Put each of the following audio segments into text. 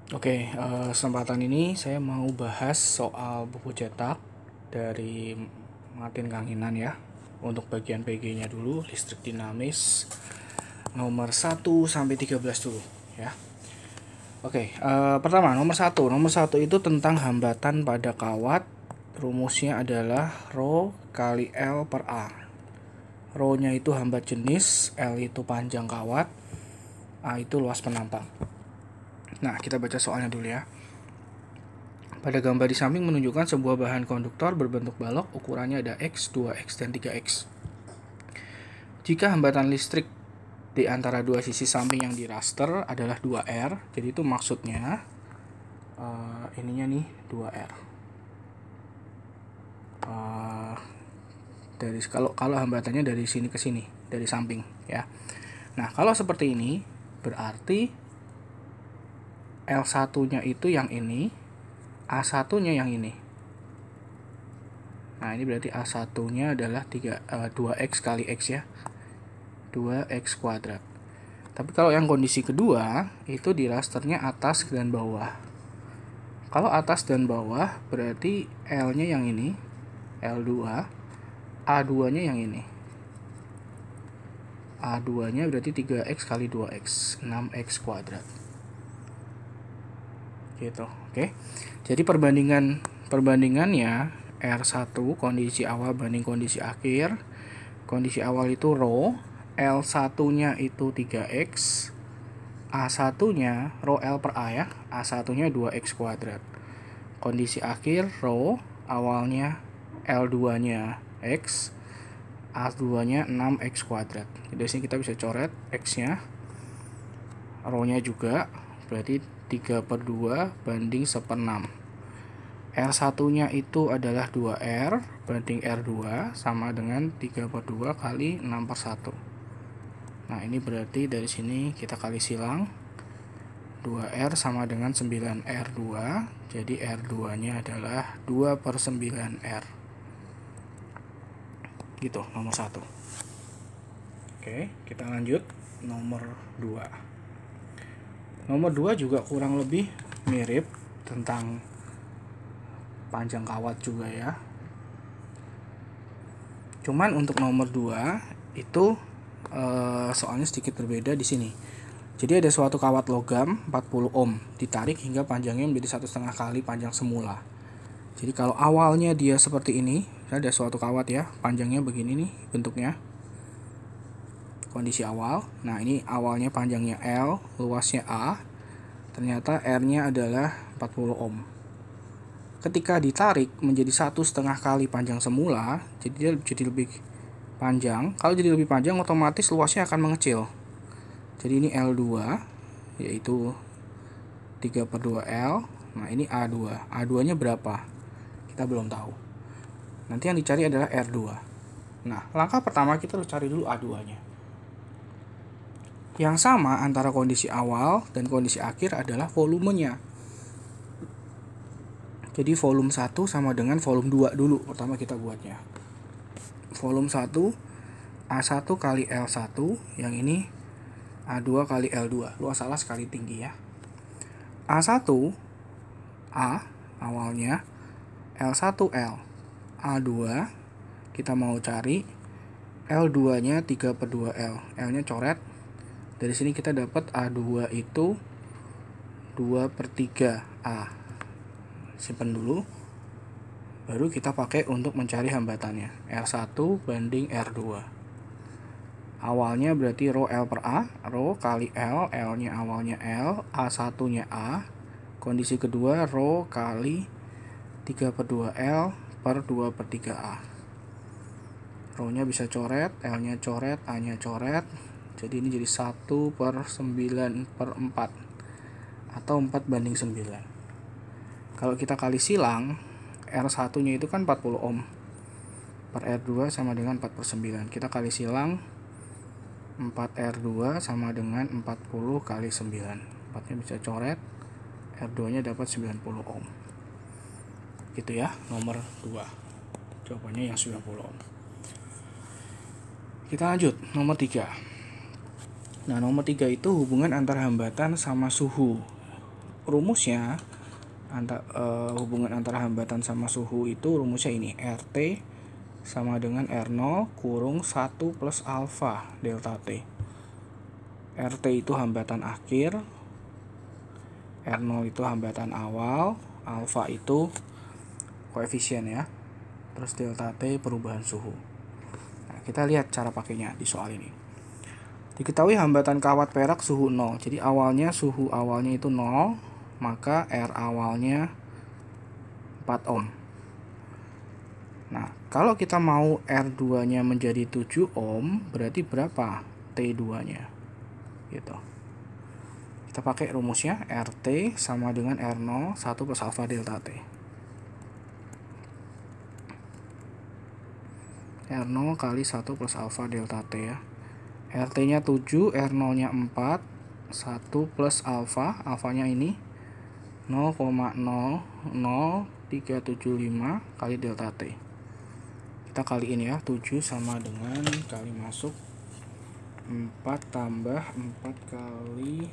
Oke, kesempatan ini saya mau bahas soal buku cetak dari Martin Kanginan ya. Untuk bagian PG-nya dulu, listrik dinamis nomor 1 sampai 13 dulu ya. Oke, pertama nomor 1. Nomor 1 itu tentang hambatan pada kawat. Rumusnya adalah Rho kali L per A. Rho-nya itu hambat jenis, L itu panjang kawat, A itu luas penampang. Nah, kita baca soalnya dulu ya. Pada gambar di samping menunjukkan sebuah bahan konduktor berbentuk balok, ukurannya ada X, 2X, dan 3X. Jika hambatan listrik di antara dua sisi samping yang diraster adalah 2R, jadi itu maksudnya ininya nih 2R. Dari kalau hambatannya dari sini ke sini, dari samping ya. Nah, kalau seperti ini berarti L1-nya itu yang ini, A1-nya yang ini. Nah, ini berarti A1-nya adalah 2X kali X ya. 2X kuadrat. Tapi kalau yang kondisi kedua, itu di rasternya atas dan bawah. Kalau atas dan bawah, berarti L-nya yang ini, L2, A2-nya yang ini. A2-nya berarti 3X kali 2X, 6X kuadrat. Gitu, oke. Jadi perbandingannya R1 kondisi awal banding kondisi akhir. Kondisi awal itu Rho, L1-nya itu 3X, A1-nya Rho L per A ya, A1-nya 2X kuadrat. Kondisi akhir Rho, awalnya L2-nya X, A2-nya 6X kuadrat. Jadi sini kita bisa coret X-nya, Rho-nya juga, berarti 3/2 banding 1/6. R1-nya itu adalah 2R banding R2 sama dengan 3/2 kali 6/1. Nah, ini berarti dari sini kita kali silang. 2R sama dengan 9R2. Jadi R2-nya adalah 2/9R. Gitu, nomor 1. Oke, kita lanjut nomor 2. Nomor 2 juga kurang lebih mirip tentang panjang kawat juga ya. Cuman untuk nomor 2 itu soalnya sedikit berbeda di sini. Jadi ada suatu kawat logam 40 ohm ditarik hingga panjangnya menjadi 1,5 kali panjang semula. Jadi kalau awalnya dia seperti ini, ada suatu kawat ya, panjangnya begini nih bentuknya. Kondisi awal. Nah, ini awalnya panjangnya L, luasnya A. Ternyata R-nya adalah 40 ohm. Ketika ditarik menjadi 1,5 kali panjang semula, jadi dia jadi lebih panjang. Kalau jadi lebih panjang, otomatis luasnya akan mengecil. Jadi ini L2, yaitu 3/2L. Nah, ini A2. A2-nya berapa? Kita belum tahu. Nanti yang dicari adalah R2. Nah, langkah pertama kita harus cari dulu A2-nya. Yang sama antara kondisi awal dan kondisi akhir adalah volumenya. Jadi volume 1 sama dengan volume 2 dulu pertama kita buatnya. Volume 1 A1 kali L1, yang ini A2 kali L2. Luas alas kali tinggi ya. A1 A awalnya, L1 L. A2 kita mau cari L2-nya 3/2L. L-nya coret. Dari sini kita dapat A2 itu 2/3 A. Simpan dulu. Baru kita pakai untuk mencari hambatannya. R1 banding R2. Awalnya berarti Rho L per A. Rho kali L. L-nya awalnya L. A1-nya A. Kondisi kedua Rho kali 3/2L per 2/3 A. Rho-nya bisa coret. L-nya coret. A-nya coret. Jadi ini jadi 1/9/4 atau 4/9. Kalau kita kali silang, R1-nya itu kan 40 ohm per R2 sama dengan 4/9. Kita kali silang 4R2 sama dengan 40 kali 9. 4-nya bisa coret, R2-nya dapat 90 ohm. Gitu ya, nomor 2. Jawabannya yang 90 ohm. Kita lanjut, nomor 3. Nah, nomor 3 itu hubungan antara hambatan sama suhu. rumusnya hubungan antara hambatan sama suhu itu rumusnya ini, RT sama dengan R0 kurung 1 plus alfa delta T. RT itu hambatan akhir, R0 itu hambatan awal, alfa itu koefisien ya, terus delta T perubahan suhu. Nah, kita lihat cara pakainya di soal ini. Diketahui hambatan kawat perak suhu 0, jadi suhu awalnya itu 0, maka R awalnya 4 ohm. Nah, kalau kita mau R2 nya menjadi 7 ohm, berarti berapa T2 nya gitu. Kita pakai rumusnya, RT sama dengan R0 1 plus alfa delta T. R0 kali 1 plus alfa delta T ya. RT nya 7, R0 nya 4, 1 plus alfa, alfanya ini 0,00375 kali delta T. Kita kaliin ya, 7 sama dengan kali masuk 4 tambah 4 kali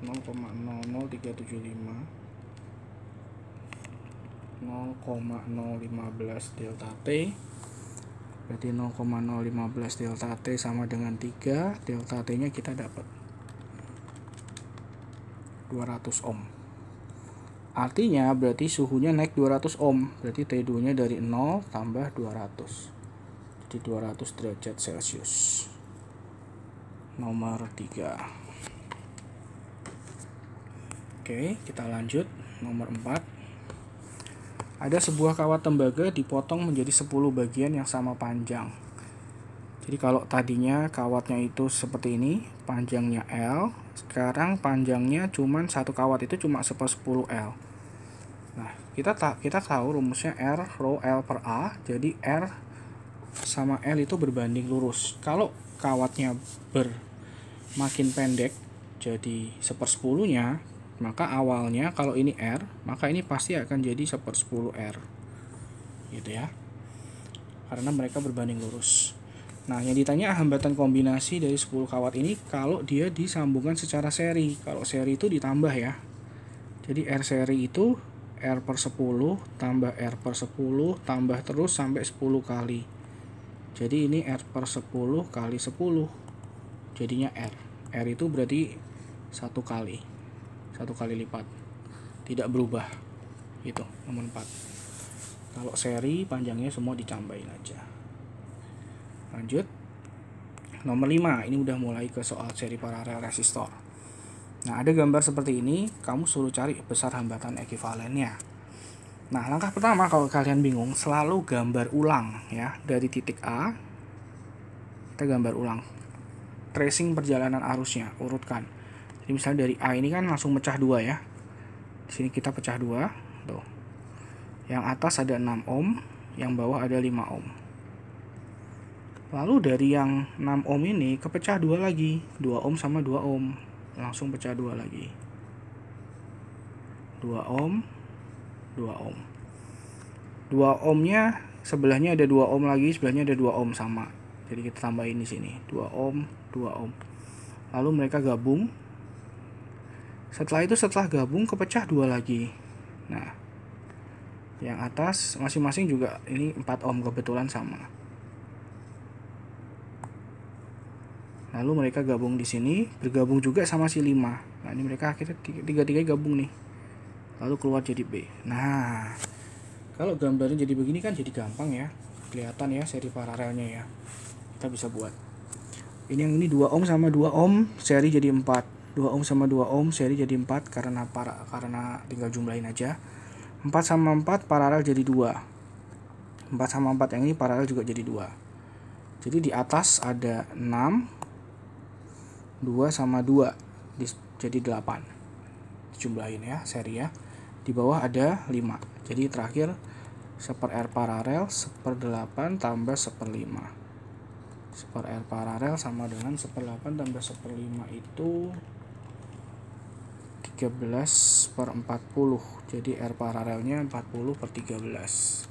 0,00375 0,015 delta T, berarti 0,015 delta T sama dengan 3, delta T nya kita dapat 200 ohm. Artinya berarti suhunya naik 200 ohm, berarti T2 nya dari 0 tambah 200, jadi 200 derajat Celcius. Nomor 3. Oke, kita lanjut. Nomor 4. Ada sebuah kawat tembaga dipotong menjadi 10 bagian yang sama panjang. Jadi kalau tadinya kawatnya itu seperti ini, panjangnya L, sekarang panjangnya cuman satu kawat itu cuma 10 L. Nah, kita tahu rumusnya R rho L per A, jadi R sama L itu berbanding lurus. Kalau kawatnya makin pendek, jadi 1/10-nya, maka awalnya kalau ini R, maka ini pasti akan jadi 1/10 R, gitu ya, karena mereka berbanding lurus. Nah, yang ditanya hambatan kombinasi dari 10 kawat ini kalau dia disambungkan secara seri. Kalau seri itu ditambah ya, jadi R seri itu R per 10 tambah R per 10 tambah terus sampai 10 kali. Jadi ini R per 10 kali 10, jadinya R. R itu berarti 1 kali lipat, tidak berubah. Itu nomor 4. Kalau seri panjangnya semua ditambahin aja. Lanjut. Nomor 5, ini udah mulai ke soal seri paralel resistor. Nah, ada gambar seperti ini, kamu suruh cari besar hambatan ekuivalennya. Nah, langkah pertama kalau kalian bingung, selalu gambar ulang ya, dari titik A kita gambar ulang. Tracing perjalanan arusnya, urutkan. Jadi misalnya dari A ini kan langsung pecah 2 ya. Di sini kita pecah 2, tuh. Yang atas ada 6 ohm, yang bawah ada 5 ohm. Lalu dari yang 6 ohm ini kepecah 2 lagi, 2 ohm sama 2 ohm. Langsung pecah 2 lagi. 2 ohm, 2 ohm. 2 ohmnya sebelahnya ada 2 ohm lagi, sebelahnya ada 2 ohm sama. Jadi kita tambahin di sini, 2 ohm, 2 ohm. Lalu mereka gabung. Setelah gabung kepecah 2 lagi. Nah, yang atas masing-masing juga ini 4 ohm kebetulan sama. Lalu mereka gabung di sini, bergabung juga sama si 5. Nah, ini mereka akhirnya tiga-tiga gabung nih. Lalu keluar jadi B. Nah, kalau gambarnya jadi begini kan jadi gampang ya. Kelihatan ya seri paralelnya ya. Kita bisa buat. Ini yang ini 2 ohm sama 2 ohm, seri jadi 4. 2 ohm sama 2 ohm, seri jadi 4 karena tinggal jumlahin aja. 4 sama 4 paralel jadi 2. 4 sama 4 yang ini paralel juga jadi 2. Jadi di atas ada 6, 2 sama 2 jadi 8. Jumlahin ya seri ya. Di bawah ada 5. Jadi terakhir 1/R paralel 1/8 tambah 1/5. 1/R paralel sama dengan 1/8 tambah 1/5 itu 13/40. Jadi R paralelnya 40/13.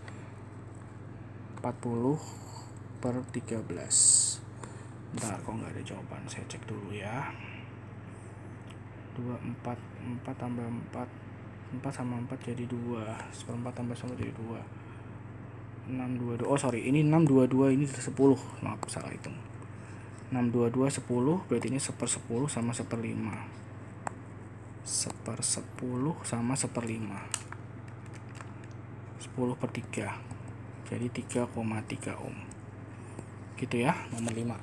40/13. Bentar, kok nggak ada jawaban, saya cek dulu ya. 4 tambah 4 4 sama 4 jadi 2, seperempat tambah 1 jadi 2, 6 22, oh sorry, ini 6 22, ini 10, maaf salah hitung. 6 22 10, berarti ini 1/10 sama 1/5, 1/10 sama 1/5, 10/3, jadi 3,3 ohm. Gitu ya, nomor 5.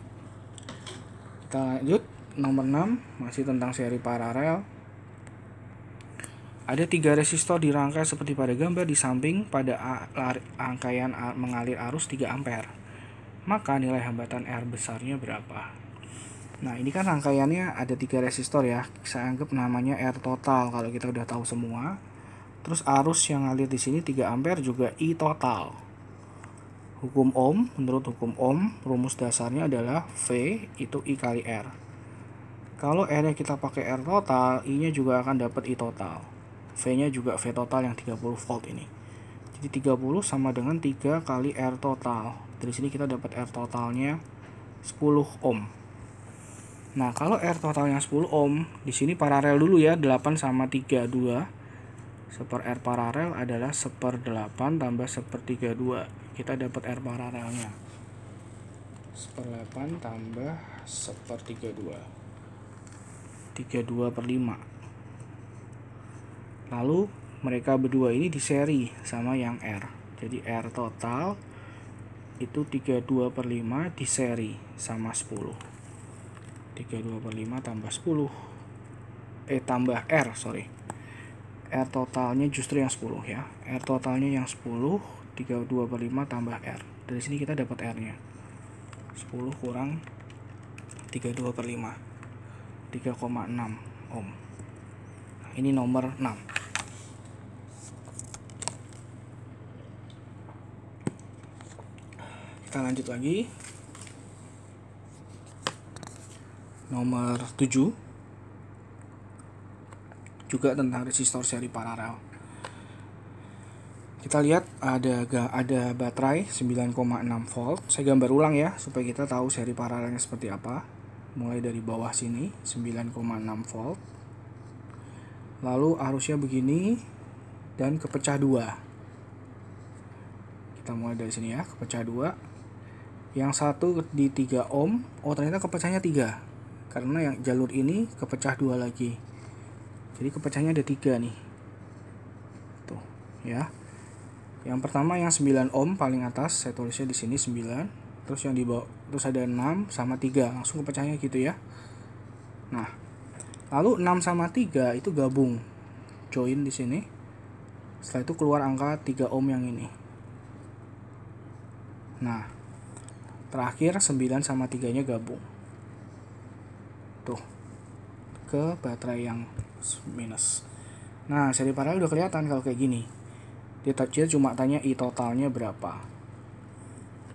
Kita lanjut, nomor 6, masih tentang seri paralel. Ada 3 resistor dirangkai seperti pada gambar di samping pada rangkaian mengalir arus 3 ampere. Maka nilai hambatan R besarnya berapa? Nah, ini kan rangkaiannya ada 3 resistor ya. Saya anggap namanya R total kalau kita udah tahu semua. Terus arus yang ngalir di sini 3 ampere juga I total. Hukum Ohm, menurut hukum Ohm, rumus dasarnya adalah V itu I kali R. Kalau R-nya kita pakai R total, I-nya juga akan dapat I total. V-nya juga V total yang 30 volt ini. Jadi 30 sama dengan 3 kali R total. Dari sini kita dapat R totalnya 10 ohm. Nah, kalau R totalnya 10 ohm, di sini paralel dulu ya, 8 sama 32. 1/R paralel adalah 1/8 tambah 1/32. Kita dapat R paralelnya 1/8 tambah 1/32. 32/5. Lalu mereka berdua ini di seri sama yang R. Jadi R total itu 32/5 di seri sama 10. 32/5 tambah 10. Tambah R, sorry. R totalnya justru yang 10 ya. R totalnya yang 10, 32/5 tambah R. Dari sini kita dapat R-nya. 10 kurang 32/5. 3,6 ohm. Nah, ini nomor 6. Kita lanjut lagi. Nomor 7. Juga tentang resistor seri paralel. Kita lihat ada baterai 9,6 volt. Saya gambar ulang ya supaya kita tahu seri paralelnya seperti apa. Mulai dari bawah sini 9,6 volt. Lalu arusnya begini dan kepecah 2. Kita mulai dari sini ya, kepecah 2. Yang satu di 3 ohm. Oh, ternyata kepecahnya 3. Karena yang jalur ini kepecah 2 lagi. Jadi kepecahnya ada 3 nih. Tuh, ya. Yang pertama yang 9 ohm paling atas, saya tulisnya di sini 9. Terus yang di bawah, terus ada 6 sama 3. Langsung kepecahnya gitu ya. Nah, lalu 6 sama 3 itu gabung. Join di sini. Setelah itu keluar angka 3 ohm yang ini. Nah, terakhir 9 sama 3-nya gabung. Tuh, ke baterai yang minus. Nah, seri paralel udah kelihatan kalau kayak gini. Dia cuma tanya I totalnya berapa.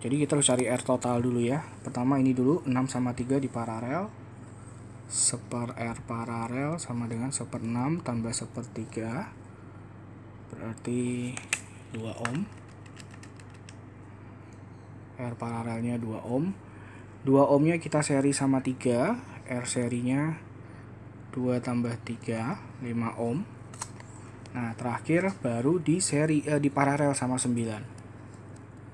Jadi kita harus cari R total dulu ya. Pertama ini dulu, 6 sama 3 di paralel. 1/R paralel sama dengan 1/6 tambah 1/3. Berarti 2 ohm. R paralelnya 2 ohm. 2 ohmnya kita seri sama 3. R serinya 2 tambah 3, 5 ohm. Nah, terakhir baru di seri di paralel sama 9.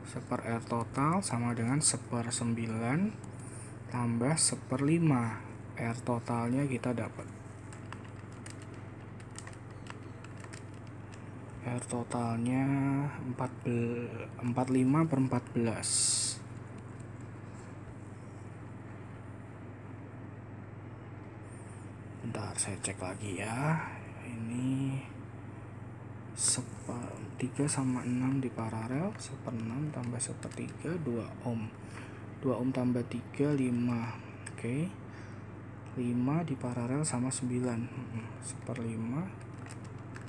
1/R total sama dengan 1/9 tambah 1/5. R totalnya kita dapat. R totalnya 45/14. Bentar, saya cek lagi ya. Ini 3 sama 6 di paralel, 1/6 tambah 1/3, 2 ohm. 2 ohm tambah 3, 5. Oke. 5 di paralel sama 9. 1/5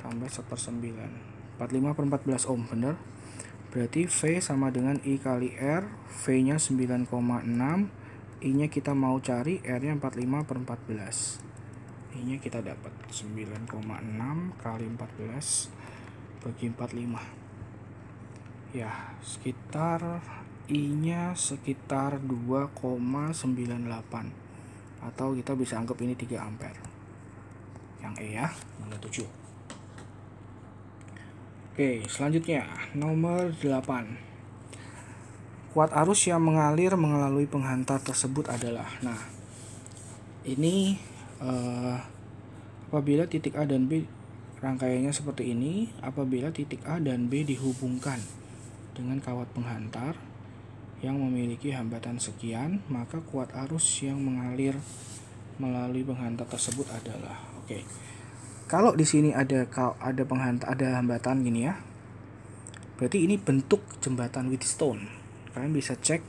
tambah 1/9. 45/14 ohm, bener. Berarti V sama dengan I kali R. V-nya 9,6. I-nya kita mau cari, R-nya 45/14. I-nya kita dapat 9,6 kali 14 bagi 45. Ya, sekitar I-nya sekitar 2,98. Atau kita bisa anggap ini 3 ampere. Yang E ya, nomor 7. Oke, selanjutnya nomor 8. Kuat arus yang mengalir melalui penghantar tersebut adalah. Nah, ini apabila titik A dan B rangkaiannya seperti ini, apabila titik A dan B dihubungkan dengan kawat penghantar yang memiliki hambatan sekian, maka kuat arus yang mengalir melalui penghantar tersebut adalah. Oke. Kalau di sini ada hambatan gini ya. Berarti ini bentuk jembatan Wheatstone. Kalian bisa cek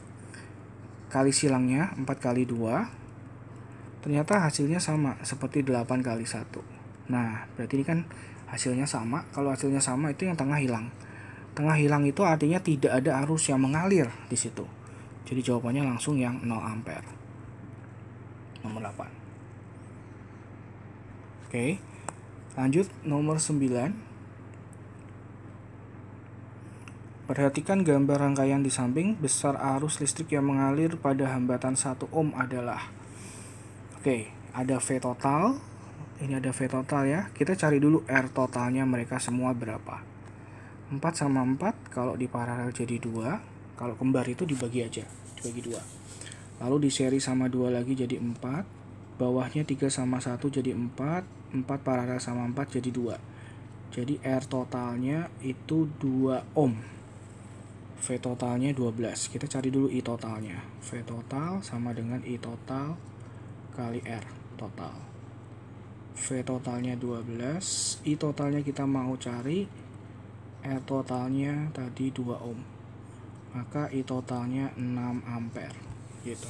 kali silangnya 4 kali 2. Ternyata hasilnya sama seperti 8 kali 1. Nah, berarti ini kan hasilnya sama. Kalau hasilnya sama itu yang tengah hilang. Tengah hilang itu artinya tidak ada arus yang mengalir di situ. Jadi jawabannya langsung yang 0 ampere. Nomor 8. Oke. Lanjut nomor 9. Perhatikan gambar rangkaian di samping. Besar arus listrik yang mengalir pada hambatan 1 ohm adalah. Oke, ada V total. Ini ada V total ya. Kita cari dulu R totalnya mereka semua berapa. 4 sama 4 kalau di paralel jadi 2. Kalau kembar itu dibagi aja, dibagi 2. Lalu di seri sama 2 lagi jadi 4. Bawahnya 3 sama 1 jadi 4. 4 paralel sama 4 jadi 2. Jadi R totalnya itu 2 ohm. V totalnya 12. Kita cari dulu I totalnya. V total sama dengan I total kali R total. V totalnya 12. I totalnya kita mau cari. R totalnya tadi 2 ohm. Maka I totalnya 6 ampere. Gitu.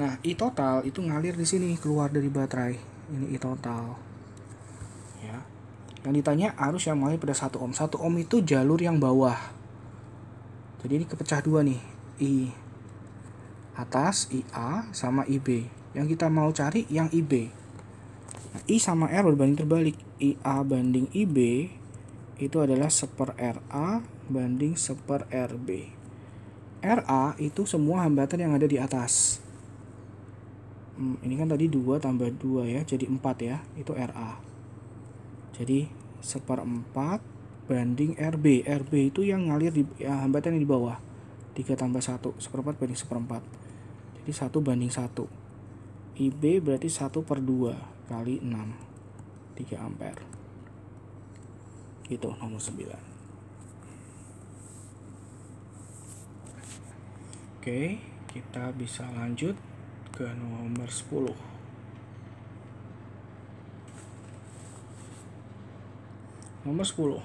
Nah, I total itu ngalir di sini, keluar dari baterai. Ini I total. Ya. Yang ditanya arus yang mengalir pada 1 ohm. 1 ohm itu jalur yang bawah. Jadi ini kepecah dua nih, I atas, IA sama IB. Yang kita mau cari yang IB. Nah, I sama R berbanding terbalik. IA banding IB itu adalah 1/RA banding 1/RB. RA itu semua hambatan yang ada di atas. Ini kan tadi 2 tambah 2 ya, jadi 4 ya, itu RA. Jadi 1/4 banding RB. RB itu yang ngalir di hambatan yang di bawah. 3 tambah 1, 1/4 banding 1/4. Jadi 1 banding 1. IB berarti 1/2 kali 6. 3 ampere. Itu nomor 9. Oke, kita bisa lanjut ke nomor 10. Nomor 10.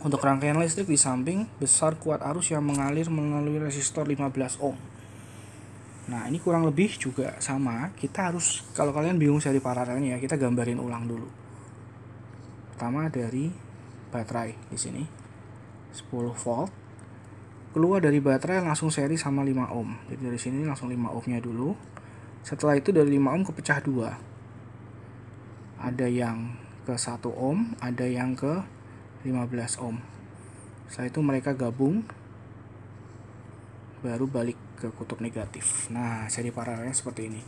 Untuk rangkaian listrik di samping, besar kuat arus yang mengalir melalui resistor 15 ohm. Nah, ini kurang lebih juga sama. Kita harus, kalau kalian bingung seri paralelnya ya, kita gambarin ulang dulu. Pertama dari baterai di sini 10 volt. Keluar dari baterai langsung seri sama 5 ohm. Jadi dari sini langsung 5 ohmnya dulu. Setelah itu dari 5 ohm kepecah 2. Ada yang ke 1 ohm, ada yang ke 15 ohm. Setelah itu mereka gabung, baru balik ke kutub negatif. Nah, seri paralelnya seperti ini.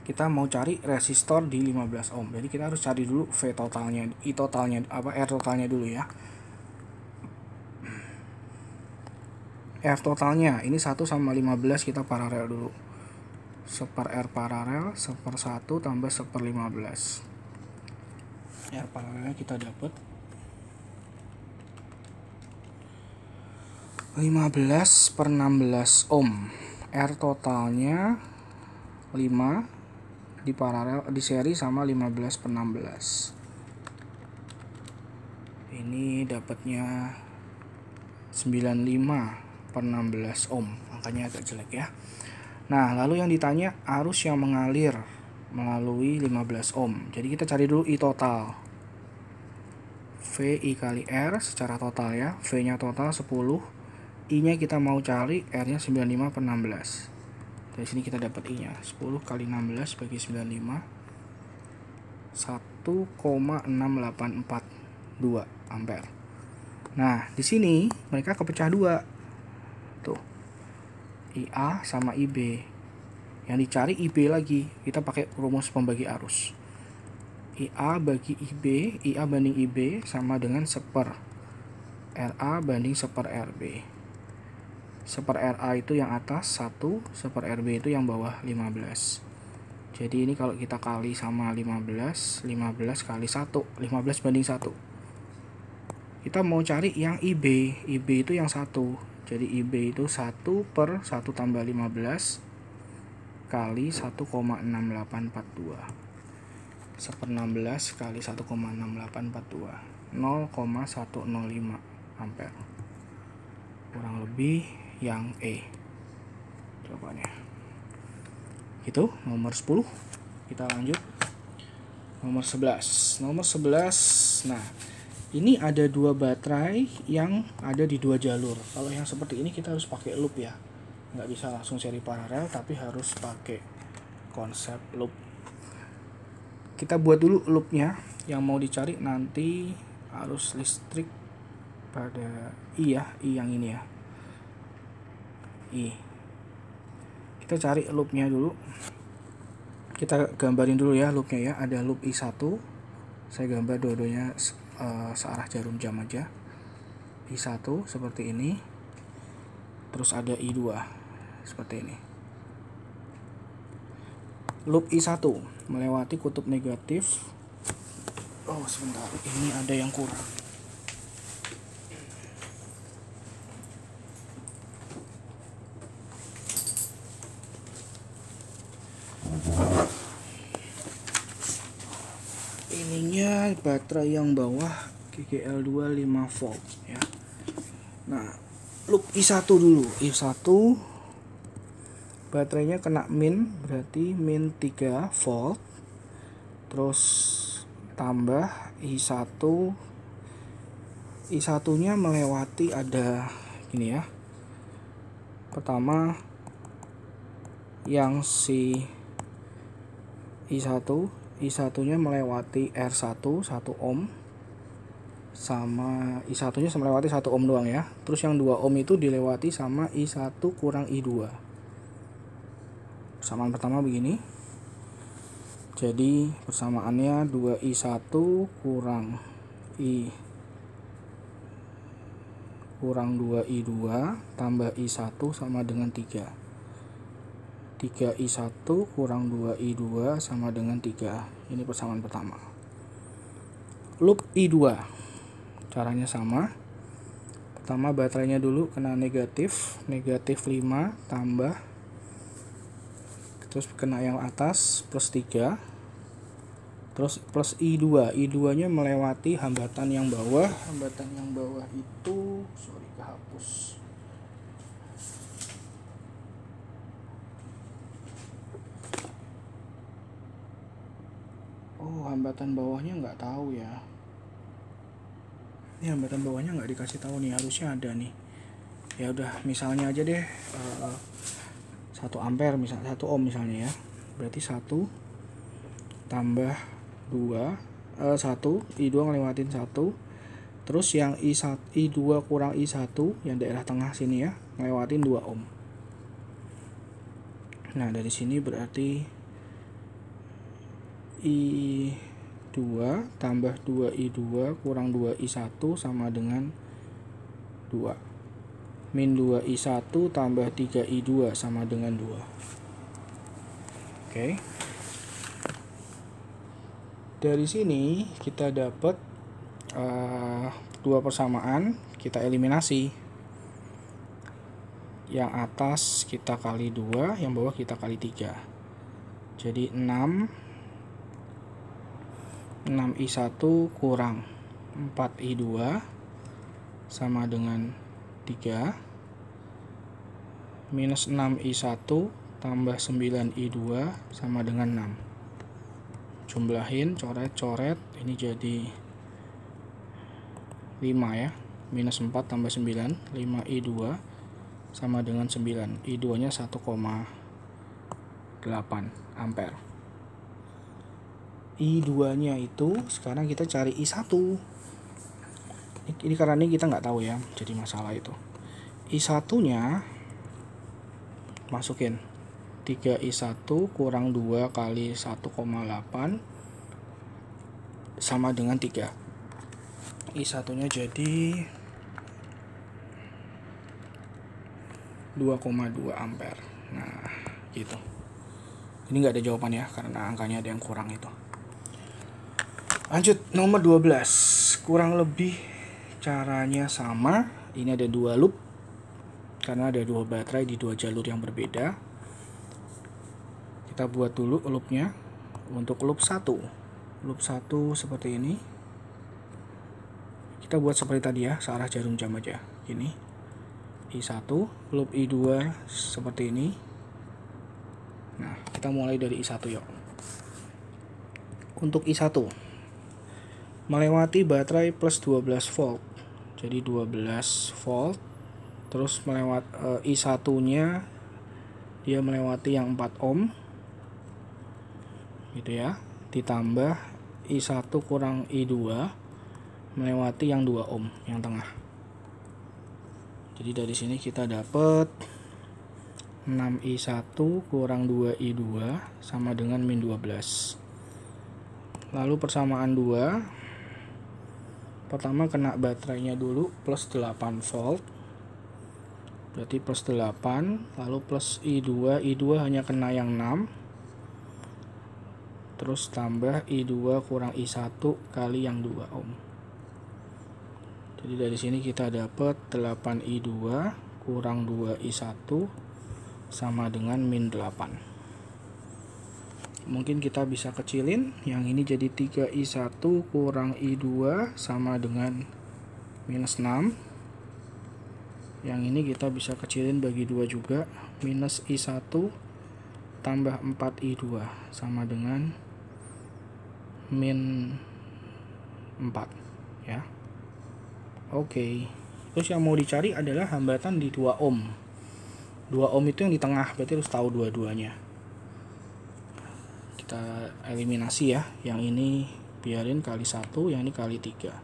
Kita mau cari resistor di 15 ohm. Jadi kita harus cari dulu V totalnya, I totalnya, R totalnya dulu ya. R totalnya ini 1 sama 15 kita paralel dulu. 1/R paralel 1/1 tambah 1/15. R paralelnya kita dapat 15/16 ohm. R totalnya 5 di paralel di seri sama 15/16. Ini dapatnya 95/16 ohm. Angkanya agak jelek ya. Nah, lalu yang ditanya arus yang mengalir melalui 15 ohm. Jadi kita cari dulu I total. VI kali R secara total ya. V-nya total 10. I-nya kita mau cari, R-nya 95/16. Dari sini kita dapat I-nya. 10 kali 16 bagi 95. 1,6842 ampere. Nah, di sini mereka kepecah 2. Tuh. IA sama IB. Yang dicari IB lagi. Kita pakai rumus pembagi arus. IA bagi IB, IA banding IB sama dengan 1/RA banding 1/RB. 1/RA itu yang atas 1, 1/RB itu yang bawah 15. Jadi ini kalau kita kali sama 15, 15 kali 1, 15 banding 1. Kita mau cari yang IB, IB itu yang 1. Jadi IB itu 1/1 tambah 15 kali 1,6842. 1/16 kali 1,6842, 0,105 ampere. Kurang lebih yang E jawabannya. Itu nomor 10. Kita lanjut. Nomor 11. Nomor 11. Nah, ini ada dua baterai yang ada di dua jalur. Kalau yang seperti ini kita harus pakai loop ya. Nggak bisa langsung seri paralel, tapi harus pakai konsep loop. Kita buat dulu loopnya. Yang mau dicari nanti arus listrik pada I ya, I yang ini ya, I. Kita cari loopnya dulu. Kita gambarin dulu ya loopnya ya. Ada loop I1. Saya gambar dua-duanya searah jarum jam aja. I1 seperti ini. Terus ada I2 seperti ini. Loop I1 melewati kutub negatif. Oh sebentar, ini ada yang kurang. Ininya baterai yang bawah GGL2 5 volt ya. Nah, loop I1 dulu. I1 baterainya kena min, berarti min 3 volt. Terus tambah I1. I1 nya melewati ada gini ya. Pertama yang si I1 nya melewati R1 1 ohm, sama I1 nya melewati 1 ohm doang ya. Terus yang 2 ohm itu dilewati sama I1 kurang I2. Persamaan pertama begini. Jadi persamaannya 2I1 kurang 2I2 tambah I1 sama dengan 3. 3I1 kurang 2I2 sama dengan 3. Ini persamaan pertama. Loop I2 caranya sama. Pertama baterainya dulu kena negatif 5 tambah, terus kena yang atas plus 3, terus plus I2 nya melewati hambatan yang bawah. Hambatan yang bawah itu kehapus. Oh, hambatan bawahnya nggak tahu ya. Ini hambatan bawahnya nggak dikasih tahu nih, harusnya ada nih. Ya udah, misalnya aja deh 1 ampere misal 1 ohm misalnya ya. Berarti 1 tambah 2 1 I2 ngelewatin 1. Terus yang I2 kurang I1 yang daerah tengah sini ya, ngelewatin 2 ohm. Nah, dari sini berarti I2 tambah 2I2 kurang 2I1 sama dengan 2. Min 2I1 tambah 3I2 sama dengan 2. Oke. Dari sini kita dapat dua persamaan, kita eliminasi. Yang atas kita kali 2, yang bawah kita kali 3. Jadi 6I1 kurang 4I2 sama dengan 3, minus 6I1 tambah 9I2 sama dengan 6. Jumlahin, coret-coret, ini jadi 5 ya. Minus 4 tambah 9, 5I2 sama dengan 9. I2 nya 1,8 ampere. I2 nya itu sekarang kita cari I1. Ini karena ini kita nggak tahu ya, jadi masalah itu. I1 nya masukin 3I1 kurang 2 kali 1,8 sama dengan 3. I1 nya jadi 2,2 ampere. Nah gitu. Ini nggak ada jawaban ya, karena angkanya ada yang kurang itu. Lanjut nomor 12. Kurang lebih caranya sama. Ini ada 2 loop, karena ada 2 baterai di 2 jalur yang berbeda. Kita buat dulu loopnya. Untuk loop 1, loop 1 seperti ini. Kita buat seperti tadi ya, searah jarum jam aja. Gini, I1, loop I2 seperti ini. Nah, kita mulai dari I1 yuk. Untuk I1, melewati baterai plus 12 volt. Jadi 12 volt. Terus melewati I1 nya dia melewati yang 4 ohm gitu ya, ditambah I1 kurang I2 melewati yang 2 ohm yang tengah. Jadi dari sini kita dapat 6I1 kurang 2I2 sama dengan min 12. Lalu persamaan 2, pertama kena baterainya dulu plus 8 volt, berarti plus 8, lalu plus I2 hanya kena yang 6, terus tambah I2 kurang I1 kali yang 2 ohm. Jadi dari sini kita dapat 8I2 kurang 2I1 sama dengan min 8. Mungkin kita bisa kecilin, yang ini jadi 3I1 kurang I2 sama dengan minus 6. Yang ini kita bisa kecilin bagi 2 juga, minus I1 tambah 4I2 sama dengan min 4 ya. Oke. Terus yang mau dicari adalah hambatan di 2 ohm. 2 ohm itu yang di tengah, berarti harus tahu dua-duanya. Kita eliminasi ya. Yang ini biarin kali 1, yang ini kali 3.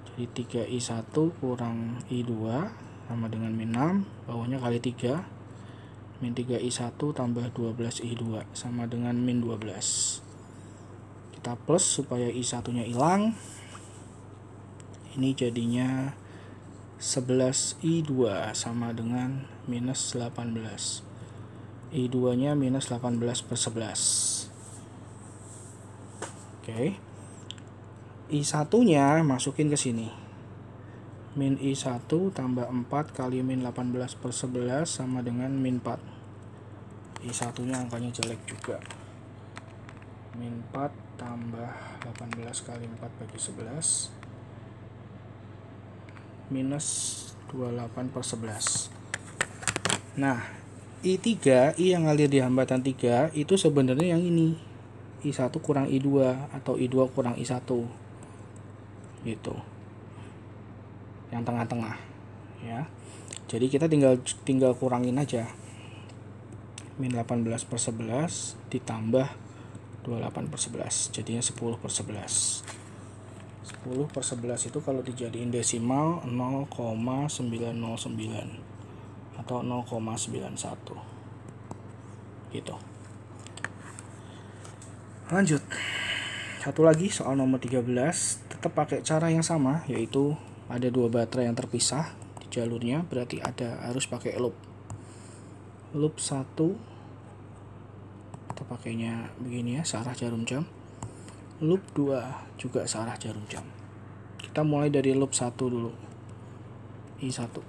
Jadi 3I1 kurang I2 sama dengan min 6, bawahnya kali 3. Min 3I1 tambah 12I2 sama dengan min 12. Kita plus supaya I1 nya hilang. Ini jadinya 11I2 sama dengan minus 18. I2 nya minus 18 per 11. Oke. I1 nya masukin ke sini. Min I1 tambah 4 kali min 18 per 11 sama dengan min 4. I1 nya angkanya jelek juga. Min 4 tambah 18 kali 4 bagi 11 minus 28 per 11. Nah, I3, I yang ngalir di hambatan 3 itu sebenarnya yang ini, I1 kurang I2 atau I2 kurang I1 gitu, yang tengah-tengah ya. Jadi kita tinggal kurangin aja, min 18 per 11 ditambah 28 per 11, jadinya 10 per 11. 10 per 11 itu kalau dijadiin desimal 0,909 atau 0,91 gitu. Lanjut, satu lagi soal nomor 13, tetap pakai cara yang sama, yaitu ada 2 baterai yang terpisah di jalurnya, berarti harus pakai loop. Loop 1 kita pakainya begini ya, searah jarum jam. Loop 2 juga searah jarum jam. Kita mulai dari loop 1 dulu, I1.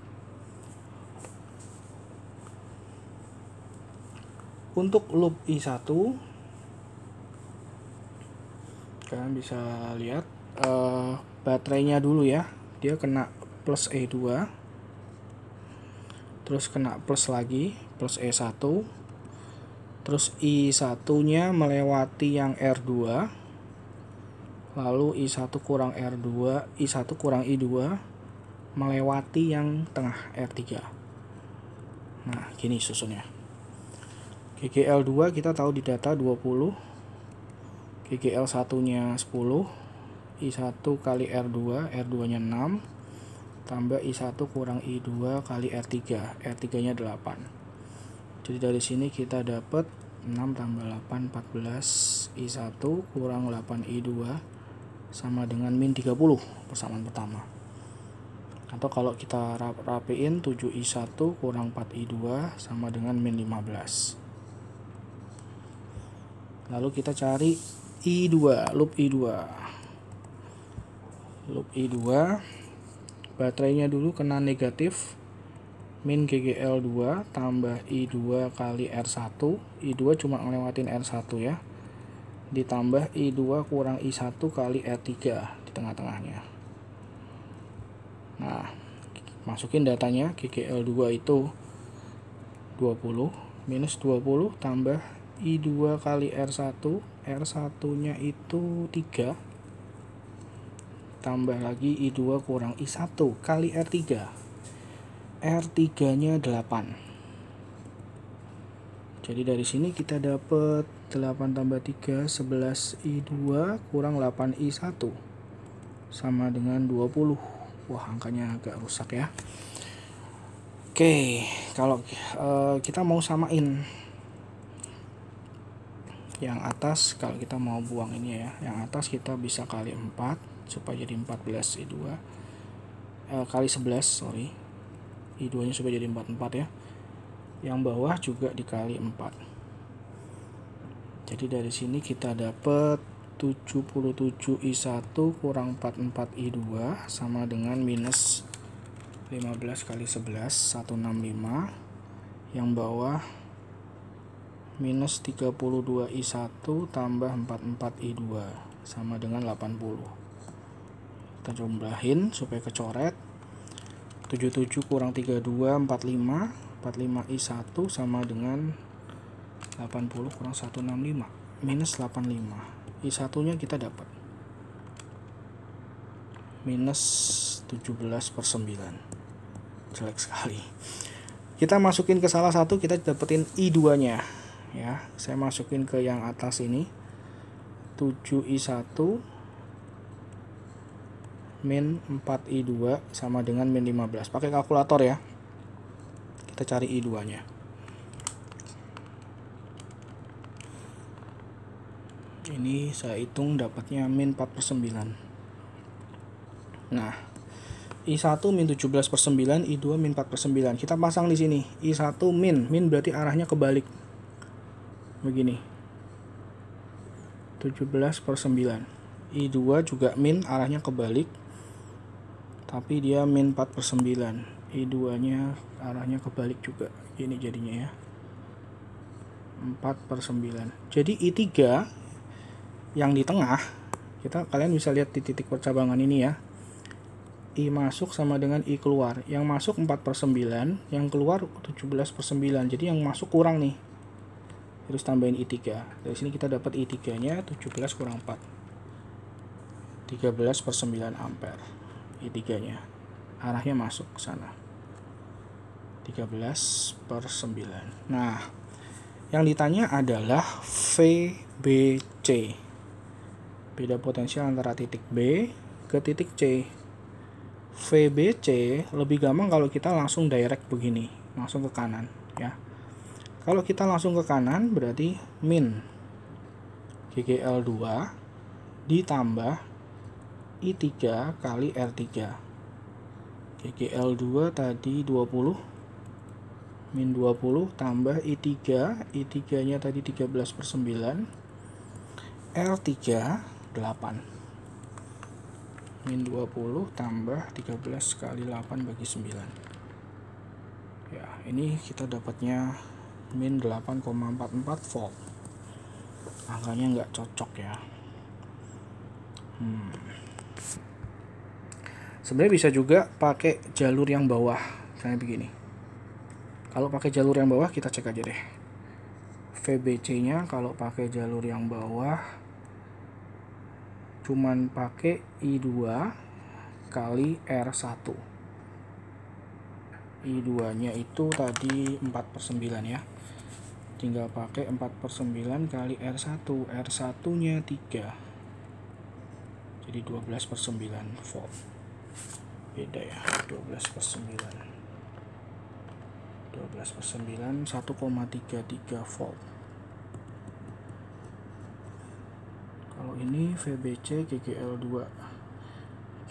Untuk loop I1 kalian bisa lihat baterainya dulu ya, dia kena plus E2, terus kena plus lagi, plus E1, terus I1 nya melewati yang R2, lalu I1 kurang R2, I1 kurang I2 melewati yang tengah R3. Nah gini susunnya. GGL2 kita tahu di data 20, GGL1 nya 10, I1 kali R2, R2 nya 6, tambah I1 kurang I2 kali R3, R3 nya 8. Jadi dari sini kita dapat 6 tambah 8, 14, I1 kurang 8 I2 sama dengan min 30 persamaan pertama. Atau kalau kita rapiin 7I1 kurang 4I2 sama dengan min 15. Lalu kita cari I2, loop I2. Loop I2, baterainya dulu kena negatif, min GGL2 tambah I2 kali R1. I2 cuma ngelewatin R1 ya. Ditambah I2 kurang I1 kali R3 di tengah-tengahnya. Nah, masukin datanya, GGL2 itu 20 minus 20 tambah I2 kali R1, R1 nya itu 3 tambah lagi I2 kurang I1 kali R3, R3 nya 8. Jadi dari sini kita dapat 8 tambah 3 11 I2 kurang 8 I1 sama dengan 20. Wah, angkanya agak rusak ya. Oke, kalau kita mau samain yang atas, kalau kita mau buang ini ya, yang atas kita bisa kali 4 supaya jadi 14 I2 kali 11, sorry, I2 nya supaya jadi 44 ya. Yang bawah juga dikali 4. Jadi dari sini kita dapat 77 I1 kurang 44 I2 sama dengan minus 15 kali 11 165. Yang bawah minus 32 I1 tambah 44 I2 sama dengan 80. Kita jumlahin supaya kecoret. 77 kurang 32 45. 45 I1 sama dengan 80 kurang 165 minus 85. I1 nya kita dapat minus 17/9. Jelek sekali. Kita masukin ke salah satu, kita dapetin I2 nya ya. Saya masukin ke yang atas ini, 7I1 min 4I2 sama dengan min 15. Pakai kalkulator ya. Kita cari I2 nya. Ini saya hitung dapatnya min 4/9. Nah, I1 min 17/9, I2 min 4/9. Kita pasang di sini. I1 min berarti arahnya kebalik. Begini. 17/9. I2 juga min, arahnya kebalik. Tapi dia min 4/9. I2 nya arahnya kebalik juga. Ini jadinya ya. 4/9. Jadi I3 yang di tengah, kalian bisa lihat di titik percabangan ini ya. I masuk sama dengan I keluar. Yang masuk 4/9, yang keluar 17/9. Jadi yang masuk kurang nih. Terus tambahin I3. Dari sini kita dapat I3 nya 17 kurang 4. 13/9 ampere. I3 nya. Arahnya masuk ke sana. 13/9. Nah, yang ditanya adalah VBC. Beda potensial antara titik B ke titik C. VBC lebih gampang kalau kita langsung direct begini, langsung ke kanan ya. Kalau kita langsung ke kanan berarti min GGL2 ditambah I3 kali R3. GGL2 tadi 20, min 20 tambah I3 nya tadi 13/9, R3 8, min 20 tambah 13 kali 8 bagi 9 ya. Ini kita dapatnya min 8,44 volt. Angkanya nggak cocok ya. Sebenarnya bisa juga pakai jalur yang bawah, misalnya begini. Kalau pakai jalur yang bawah kita cek aja deh. VBC nya kalau pakai jalur yang bawah cuman pakai I2 kali R1. I2 nya itu tadi 4/9 ya. Tinggal pakai 4/9 kali R1. R1 nya 3. Jadi 12/9 volt. Beda ya, 12/9. 12/9 1,33 volt. Kalau ini VBC GGL2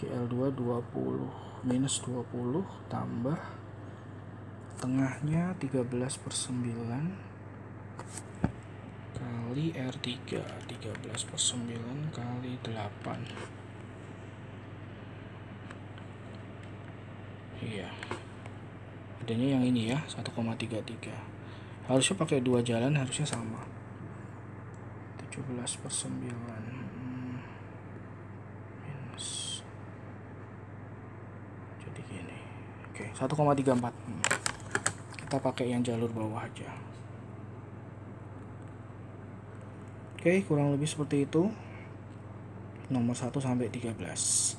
20 minus 20 tambah tengahnya 13/9 kali R3, 13/9 kali 8. Iya, adanya yang ini ya, 1,33. Harusnya pakai 2 jalan, harusnya sama. 17/9 minus, jadi gini. Oke, 1,34. Kita pakai yang jalur bawah aja. Oke, kurang lebih seperti itu. Nomor 1 sampai 13.